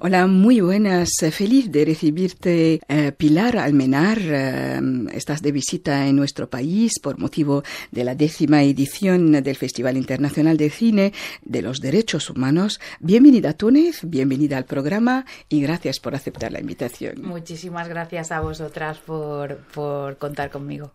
Hola, muy buenas. Feliz de recibirte, Pilar Almenar. Estás de visita en nuestro país por motivo de la 10ª edición del Festival Internacional de Cine de los Derechos Humanos. Bienvenida a Túnez, bienvenida al programa y gracias por aceptar la invitación. Muchísimas gracias a vosotras por contar conmigo.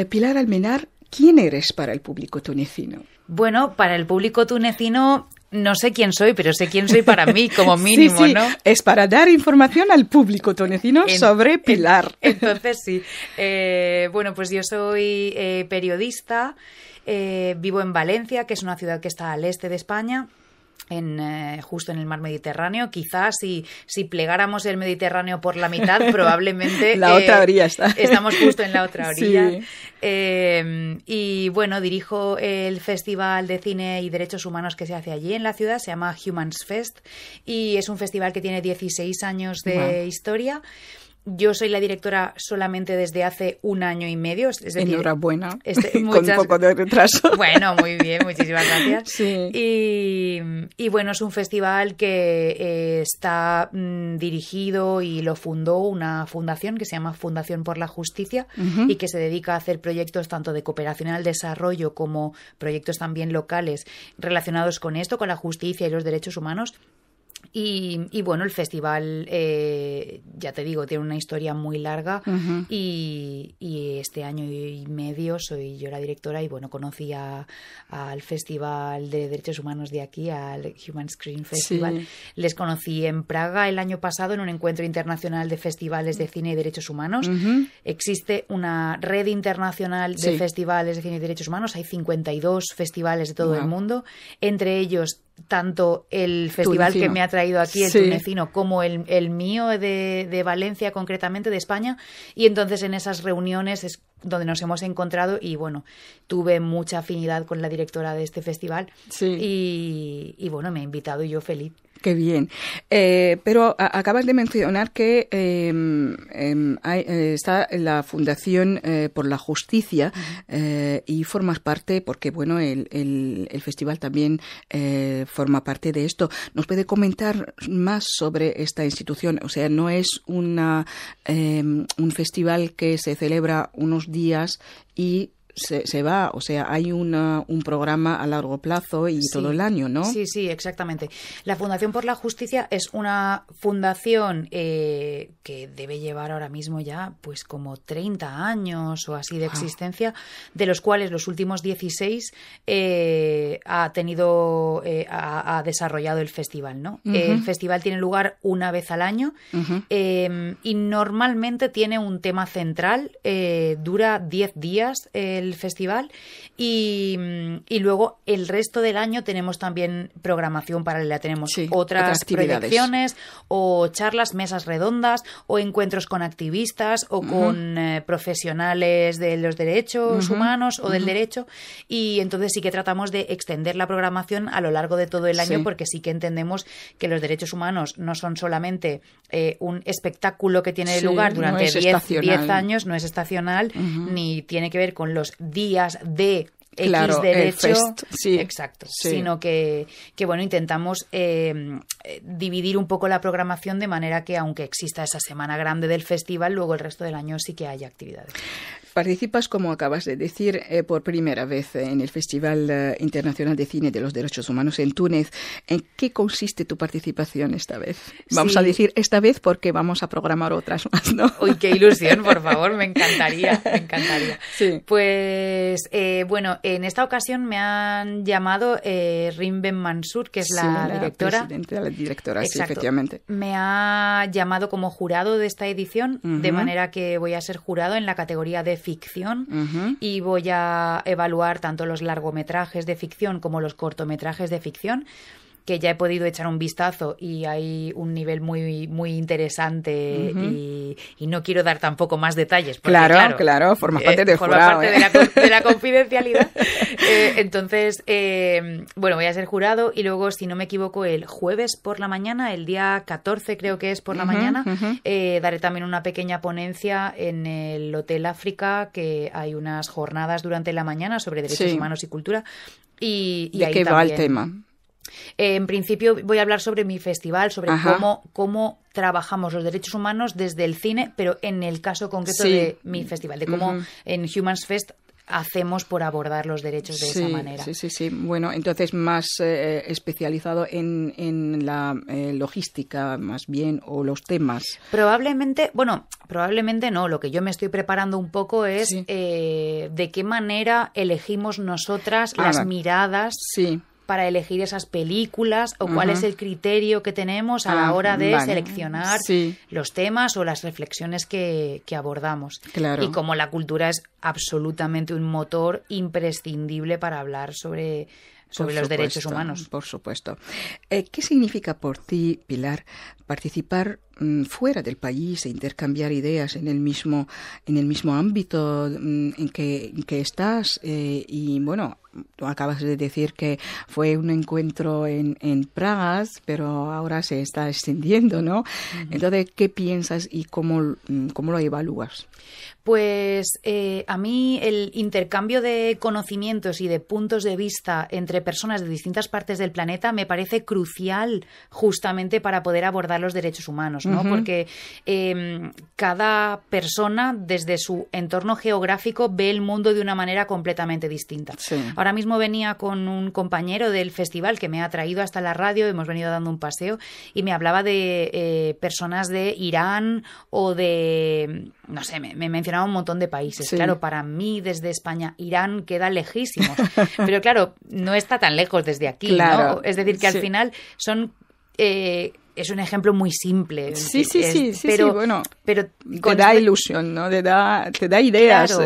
Pilar Almenar, ¿quién eres para el público tunecino? Bueno, para el público tunecino no sé quién soy, pero sé quién soy para mí, como mínimo, sí, ¿no? Es para dar información al público tunecino sobre Pilar. Entonces, sí. Bueno, pues yo soy periodista, vivo en Valencia, que es una ciudad que está al este de España. Justo en el mar Mediterráneo. Quizás si plegáramos el Mediterráneo por la mitad, probablemente la otra orilla está. Estamos justo en la otra orilla. Sí. Y bueno, dirijo el Festival de Cine y Derechos Humanos que se hace allí en la ciudad, se llama Humans Fest, y es un festival que tiene 16 años de historia. Yo soy la directora solamente desde hace 1 año y medio. Es decir, enhorabuena, con un poco de retraso. Bueno, muy bien, muchísimas gracias. Sí. Y bueno, es un festival que está dirigido y lo fundó una fundación que se llama Fundación por la Justicia y que se dedica a hacer proyectos tanto de cooperación al desarrollo como proyectos también locales relacionados con esto, con la justicia y los derechos humanos. Y bueno, el festival, ya te digo, tiene una historia muy larga y este año y medio soy yo la directora y bueno, conocí al Festival de Derechos Humanos de aquí, al Human Screen Festival. Sí. Les conocí en Praga el año pasado en un encuentro internacional de festivales de cine y derechos humanos. Existe una red internacional de festivales de cine y derechos humanos. Hay 52 festivales de todo el mundo, entre ellos tanto el festival tunecino que me ha traído aquí, el tunecino, como el mío de Valencia, concretamente de España, y entonces en esas reuniones es donde nos hemos encontrado y bueno, tuve mucha afinidad con la directora de este festival y bueno, me ha invitado y yo feliz. Qué bien. Pero acabas de mencionar que está la Fundación por la Justicia y formas parte, porque bueno, el festival también forma parte de esto. ¿Nos puede comentar más sobre esta institución? O sea, no es un festival que se celebra unos días y se va, o sea, hay un programa a largo plazo y todo el año, ¿no? Sí, exactamente. La Fundación por la Justicia es una fundación que debe llevar ahora mismo ya pues como 30 años o así de existencia, de los cuales los últimos 16 ha desarrollado el festival, ¿no? El festival tiene lugar una vez al año y normalmente tiene un tema central, dura 10 días el festival y luego el resto del año tenemos también programación paralela, tenemos otras proyecciones o charlas, mesas redondas o encuentros con activistas o con profesionales de los derechos humanos o del derecho, y entonces sí que tratamos de extender la programación a lo largo de todo el año porque sí que entendemos que los derechos humanos no son solamente un espectáculo que tiene lugar durante 10 años, no es estacional ni tiene que ver con los días de X derecho, exacto, sino que bueno, intentamos dividir un poco la programación de manera que aunque exista esa semana grande del festival, luego el resto del año sí que haya actividades. Participas, como acabas de decir, por primera vez en el Festival Internacional de Cine de los Derechos Humanos en Túnez. ¿En qué consiste tu participación esta vez? Vamos a decir esta vez porque vamos a programar otras más, ¿no? Uy, qué ilusión, por favor, me encantaría. Sí. Pues, bueno, en esta ocasión me han llamado Rim Ben Mansur, que es la directora. La directora, exacto. Sí, efectivamente. Me ha llamado como jurado de esta edición, de manera que voy a ser jurado en la categoría de ficción y voy a evaluar tanto los largometrajes de ficción como los cortometrajes de ficción, que ya he podido echar un vistazo y hay un nivel muy, muy interesante y no quiero dar tampoco más detalles. Porque, claro, forma parte del jurado. Forma parte de la confidencialidad. Entonces, bueno, voy a ser jurado y luego, si no me equivoco, el jueves por la mañana, el día 14 creo que es por la mañana, daré también una pequeña ponencia en el Hotel África, que hay unas jornadas durante la mañana sobre derechos humanos y cultura. Y ¿De ahí qué también va el tema? En principio voy a hablar sobre mi festival, sobre cómo trabajamos los derechos humanos desde el cine, pero en el caso concreto de mi festival, de cómo en Humans Fest hacemos por abordar los derechos de esa manera. Sí. Bueno, entonces más especializado en la logística más bien, o los temas. Probablemente no. Lo que yo me estoy preparando un poco es de qué manera elegimos nosotras las miradas para elegir esas películas, o cuál es el criterio que tenemos a la hora de seleccionar los temas o las reflexiones que abordamos. Claro. Y como la cultura es absolutamente un motor imprescindible para hablar sobre los derechos humanos. Por supuesto. ¿Qué significa por ti, Pilar, participar fuera del país e intercambiar ideas en el mismo ámbito en que estás? Y bueno, tú acabas de decir que fue un encuentro en Praga, pero ahora se está extendiendo, ¿no? Entonces, ¿qué piensas y cómo lo evalúas? Pues a mí el intercambio de conocimientos y de puntos de vista entre personas de distintas partes del planeta me parece crucial justamente para poder abordar los derechos humanos, ¿no? Porque cada persona desde su entorno geográfico ve el mundo de una manera completamente distinta. Sí. Ahora mismo venía con un compañero del festival que me ha traído hasta la radio, hemos venido dando un paseo y me hablaba de personas de Irán o de, no sé, me mencionaba un montón de países. Sí. Claro, para mí desde España, Irán queda lejísimo. Pero claro, no está tan lejos desde aquí, claro, ¿no? Es decir, que al final son... es un ejemplo muy simple. Sí, bueno, pero te da ilusión, ¿no? Te da ideas.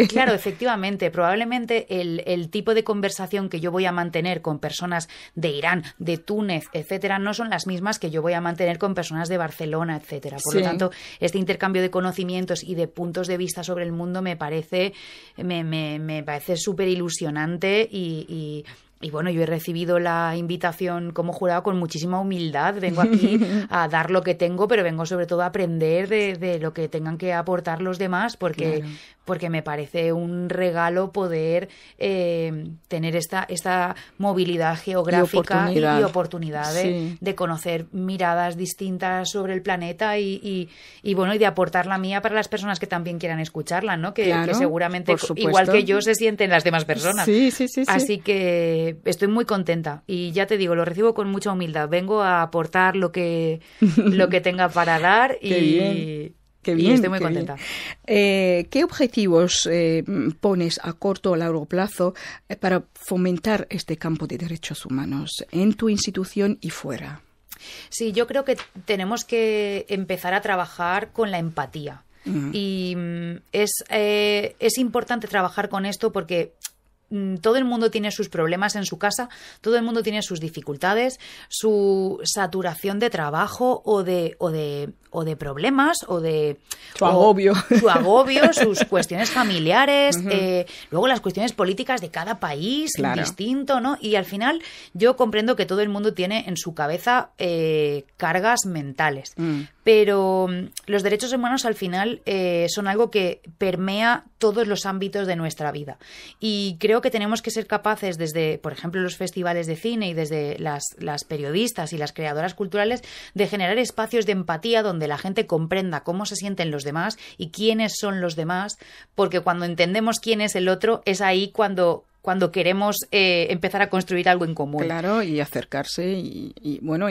Claro, efectivamente. Probablemente el tipo de conversación que yo voy a mantener con personas de Irán, de Túnez, etcétera, no son las mismas que yo voy a mantener con personas de Barcelona, etcétera. Por lo tanto, este intercambio de conocimientos y de puntos de vista sobre el mundo me parece súper ilusionante y bueno, yo he recibido la invitación como jurado con muchísima humildad. Vengo aquí a dar lo que tengo, pero vengo sobre todo a aprender de lo que tengan que aportar los demás, porque me parece un regalo poder tener esta movilidad geográfica y oportunidad de conocer miradas distintas sobre el planeta y de aportar la mía para las personas que también quieran escucharla, ¿no? Que seguramente, igual que yo, se sienten las demás personas. Sí. Así que estoy muy contenta y ya te digo, lo recibo con mucha humildad. Vengo a aportar lo que tenga para dar y estoy muy contenta. ¿Qué objetivos pones a corto o largo plazo para fomentar este campo de derechos humanos en tu institución y fuera? Sí, yo creo que tenemos que empezar a trabajar con la empatía. Y es importante trabajar con esto porque todo el mundo tiene sus problemas en su casa, todo el mundo tiene sus dificultades, su saturación de trabajo o de problemas o de su agobio, sus cuestiones familiares, luego las cuestiones políticas de cada país distinto, ¿no? Y al final yo comprendo que todo el mundo tiene en su cabeza cargas mentales. Pero los derechos humanos al final son algo que permea todos los ámbitos de nuestra vida. Y creo que tenemos que ser capaces desde, por ejemplo, los festivales de cine y desde las periodistas y las creadoras culturales de generar espacios de empatía donde la gente comprenda cómo se sienten los demás y quiénes son los demás, porque cuando entendemos quién es el otro es ahí cuando queremos empezar a construir algo en común. Claro, y acercarse y bueno,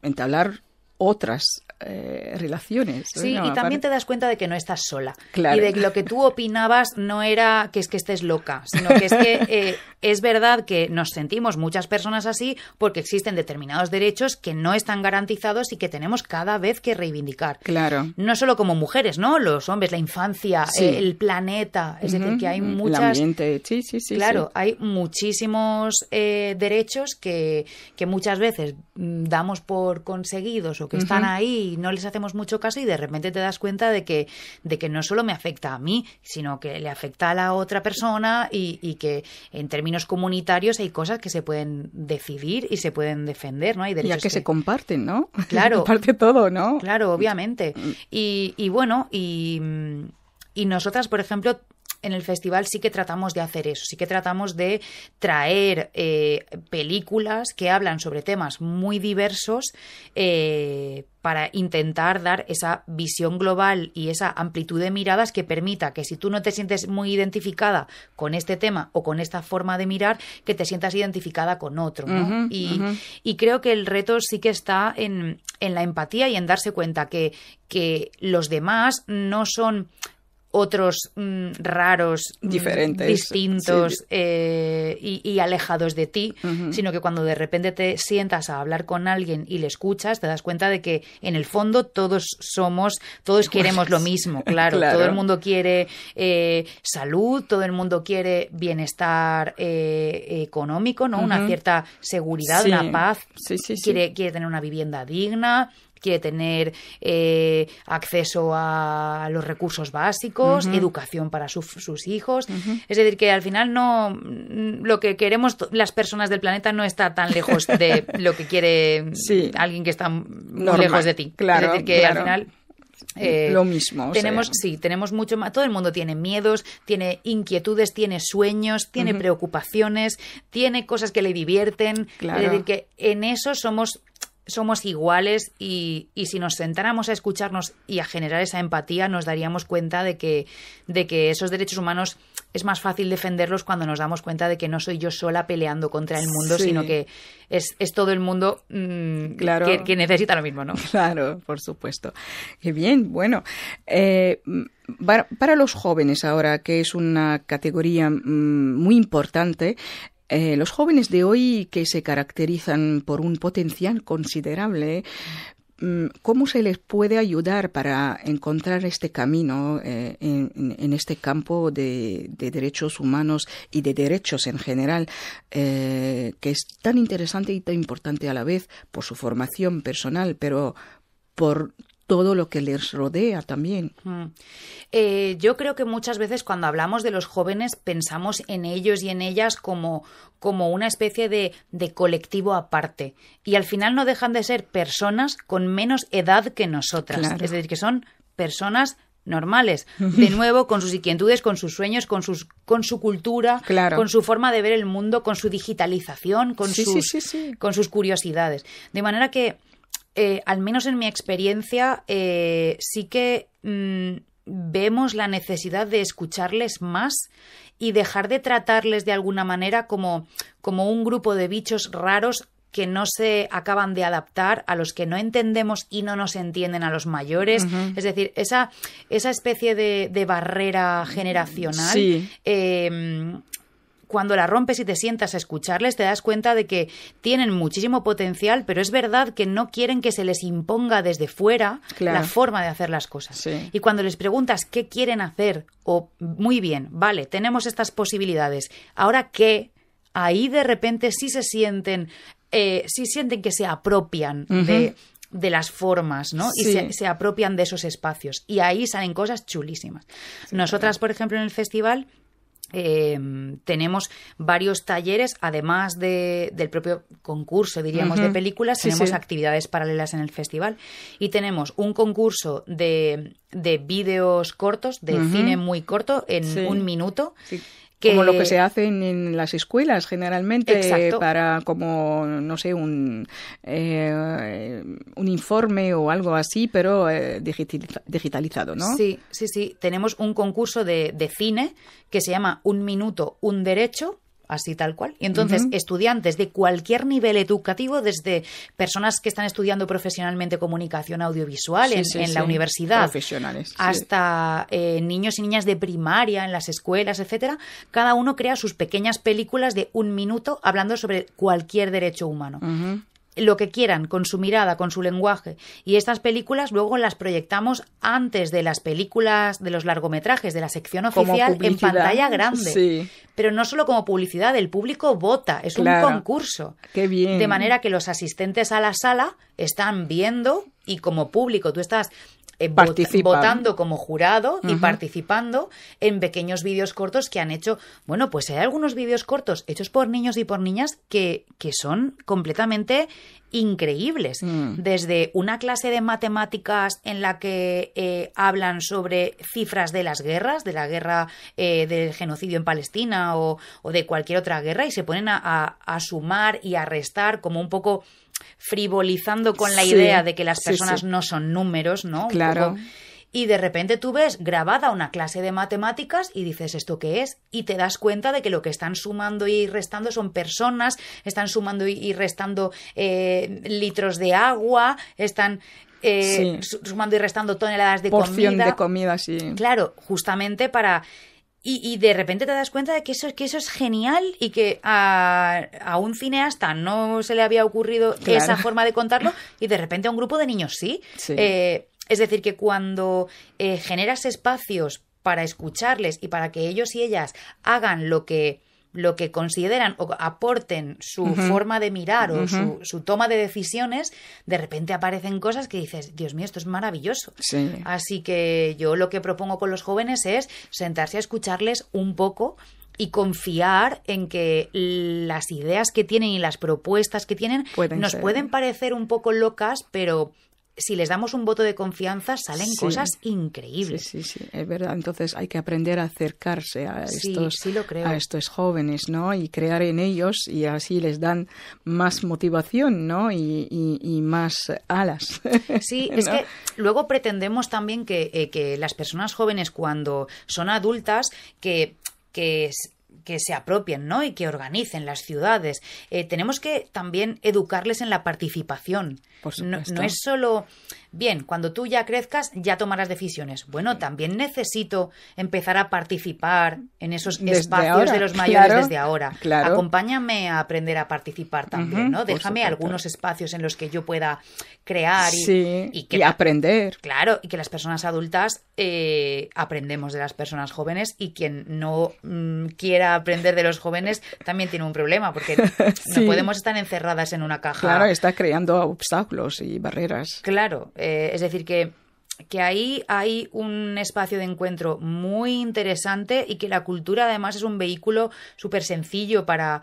entablar otras relaciones. Sí, y también te das cuenta de que no estás sola. Claro. Y de que lo que tú opinabas no era que es que estés loca, sino que es que es verdad que nos sentimos muchas personas así porque existen determinados derechos que no están garantizados y que tenemos cada vez que reivindicar. Claro. No solo como mujeres, ¿no? Los hombres, la infancia, el planeta. Es decir, que hay muchas... El ambiente, sí. Claro, hay muchísimos derechos que muchas veces damos por conseguidos o que están ahí y no les hacemos mucho caso y de repente te das cuenta de que no solo me afecta a mí, sino que le afecta a la otra persona y que en términos comunitarios hay cosas que se pueden decidir y se pueden defender, ¿no? Hay derechos ya que se comparten, ¿no? Claro. Se comparte todo, ¿no? Claro, obviamente. Y bueno, y nosotras, por ejemplo, en el festival sí que tratamos de hacer eso, sí que tratamos de traer películas que hablan sobre temas muy diversos para intentar dar esa visión global y esa amplitud de miradas que permita que si tú no te sientes muy identificada con este tema o con esta forma de mirar, que te sientas identificada con otro, ¿no? Y creo que el reto sí que está en la empatía y en darse cuenta que los demás no son otros raros, diferentes, distintos y alejados de ti, sino que cuando de repente te sientas a hablar con alguien y le escuchas, te das cuenta de que en el fondo todos queremos lo mismo, claro. Todo el mundo quiere salud, todo el mundo quiere bienestar económico, ¿no? Una cierta seguridad, una paz, quiere tener una vivienda digna, quiere tener acceso a los recursos básicos, educación para sus hijos. Es decir, que al final lo que queremos las personas del planeta no está tan lejos de lo que quiere alguien que está muy lejos de ti. Claro, es decir, que al final... lo mismo. Tenemos mucho más. Todo el mundo tiene miedos, tiene inquietudes, tiene sueños, tiene preocupaciones, tiene cosas que le divierten. Claro. Es decir, que en eso somos iguales y si nos sentáramos a escucharnos y a generar esa empatía, nos daríamos cuenta de que esos derechos humanos es más fácil defenderlos cuando nos damos cuenta de que no soy yo sola peleando contra el mundo, sino que es todo el mundo que necesita lo mismo, ¿no? Claro, por supuesto. Qué bien, bueno. Para los jóvenes ahora, que es una categoría muy importante, los jóvenes de hoy que se caracterizan por un potencial considerable, ¿cómo se les puede ayudar para encontrar este camino en este campo de derechos humanos y de derechos en general, que es tan interesante y tan importante a la vez por su formación personal, pero por todo lo que les rodea también? Yo creo que muchas veces cuando hablamos de los jóvenes pensamos en ellos y en ellas como una especie de colectivo aparte. Y al final no dejan de ser personas con menos edad que nosotras. Claro. Es decir, que son personas normales, de nuevo, con sus inquietudes, con sus sueños, con su cultura, con su forma de ver el mundo, con su digitalización, con sus curiosidades. De manera que al menos en mi experiencia, sí que vemos la necesidad de escucharles más y dejar de tratarles de alguna manera como un grupo de bichos raros que no se acaban de adaptar, a los que no entendemos y no nos entienden a los mayores. Es decir, esa especie de barrera generacional... Cuando la rompes y te sientas a escucharles, te das cuenta de que tienen muchísimo potencial, pero es verdad que no quieren que se les imponga desde fuera la forma de hacer las cosas. Y cuando les preguntas qué quieren hacer, muy bien, vale, tenemos estas posibilidades, ¿ahora qué? Ahí de repente sí sienten que se apropian de las formas, ¿no? Y se apropian de esos espacios. Y ahí salen cosas chulísimas. Nosotras, por ejemplo, en el festival... tenemos varios talleres, además del propio concurso, diríamos, de películas, tenemos actividades paralelas en el festival y tenemos un concurso de vídeos cortos, de cine muy corto, en 1 minuto. Como lo que se hace en las escuelas generalmente. Para como, no sé, un informe o algo así, pero digitalizado, ¿no? Sí. Tenemos un concurso de cine que se llama 1 minuto, un derecho, así tal cual. Y entonces estudiantes de cualquier nivel educativo, desde personas que están estudiando profesionalmente comunicación audiovisual en la universidad, profesionales, hasta niños y niñas de primaria en las escuelas, etcétera, cada uno crea sus pequeñas películas de 1 minuto hablando sobre cualquier derecho humano. Lo que quieran, con su mirada, con su lenguaje. Y estas películas luego las proyectamos antes de las películas, de los largometrajes, de la sección oficial, en pantalla grande. Pero no solo como publicidad, el público vota, es un concurso. Qué bien. De manera que los asistentes a la sala están viendo y como público tú estás votando como jurado y participando en pequeños vídeos cortos que han hecho. Bueno, pues hay algunos vídeos cortos hechos por niños y por niñas que son completamente increíbles. Desde una clase de matemáticas en la que hablan sobre cifras de las guerras, de la guerra del genocidio en Palestina o de cualquier otra guerra, y se ponen a sumar y a restar como un poco frivolizando con la idea de que las personas no son números, ¿no? Claro. Y de repente tú ves grabada una clase de matemáticas y dices, ¿esto qué es? Y te das cuenta de que lo que están sumando y restando son personas, están sumando y restando litros de agua, están sumando y restando toneladas de porción de comida, sí. Claro, justamente para... Y de repente te das cuenta de que eso es genial y que a un cineasta no se le había ocurrido esa forma de contarlo y de repente a un grupo de niños sí. Es decir, que cuando generas espacios para escucharles y para que ellos y ellas hagan lo que consideran o aporten su forma de mirar o su toma de decisiones, de repente aparecen cosas que dices, Dios mío, esto es maravilloso. Sí. Así que yo lo que propongo con los jóvenes es sentarse a escucharles un poco y confiar en que las ideas que tienen y las propuestas que tienen pueden parecer un poco locas, pero... si les damos un voto de confianza, salen cosas increíbles. Sí, es verdad. Entonces hay que aprender a acercarse a estos jóvenes, ¿no? Y crear en ellos, y así les dan más motivación, ¿no? Y más alas. Sí, es que luego pretendemos también que las personas jóvenes, cuando son adultas, que se apropien, ¿no? Y que organicen las ciudades. Tenemos que también educarles en la participación. No es solo... Bien, cuando tú ya crezcas, ya tomarás decisiones. Bueno, también necesito empezar a participar en esos espacios de los mayores desde ahora. Claro. Acompáñame a aprender a participar también, ¿no? Déjame algunos espacios en los que yo pueda crear y aprender. Claro, y que las personas adultas aprendemos de las personas jóvenes, y quien no quiera aprender de los jóvenes también tiene un problema, porque no podemos estar encerradas en una caja. Claro, está creando obstáculos y barreras. Claro. Es decir, que ahí hay un espacio de encuentro muy interesante, y que la cultura además es un vehículo súper sencillo para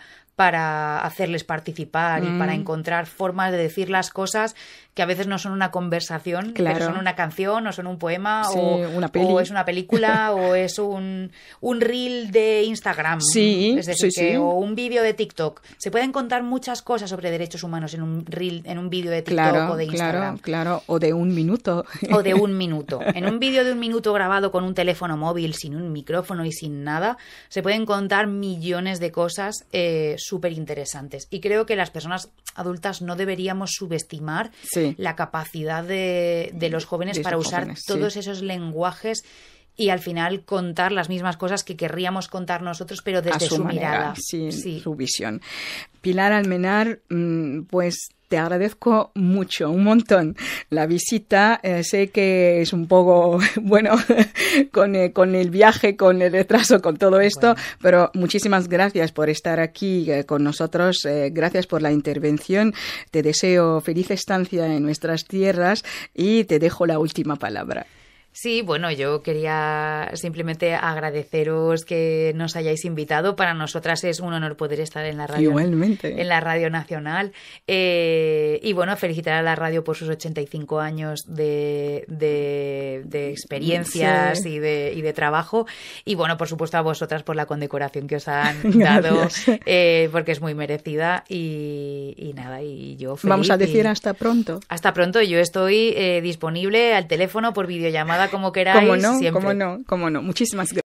hacerles participar y para encontrar formas de decir las cosas que a veces no son una conversación, pero son una canción, o son un poema, o es una película, o es un reel de Instagram, es decir, o un vídeo de TikTok. Se pueden contar muchas cosas sobre derechos humanos en un reel, en un vídeo de TikTok o de Instagram. Claro, o de un minuto. O de un minuto. En un vídeo de un minuto grabado con un teléfono móvil, sin un micrófono y sin nada, se pueden contar millones de cosas súper interesantes. Y creo que las personas adultas no deberíamos subestimar la capacidad de los jóvenes para usar todos esos lenguajes y al final contar las mismas cosas que querríamos contar nosotros, pero desde su mirada. Su visión. Pilar Almenar, pues te agradezco mucho, un montón la visita. Sé que es un poco, con el viaje, con el retraso, con todo esto, pero muchísimas gracias por estar aquí con nosotros. Gracias por la intervención. Te deseo feliz estancia en nuestras tierras y te dejo la última palabra. Sí, bueno, yo quería simplemente agradeceros que nos hayáis invitado. Para nosotras es un honor poder estar en la radio. Igualmente. En la Radio Nacional. Y bueno, felicitar a la radio por sus 85 años de experiencias y de trabajo. Y bueno, por supuesto a vosotras por la condecoración que os han dado, porque es muy merecida. Y nada, y yo feliz. Vamos a decir hasta pronto. Hasta pronto. Yo estoy disponible al teléfono, por videollamada, como queráis. Cómo no. Muchísimas gracias.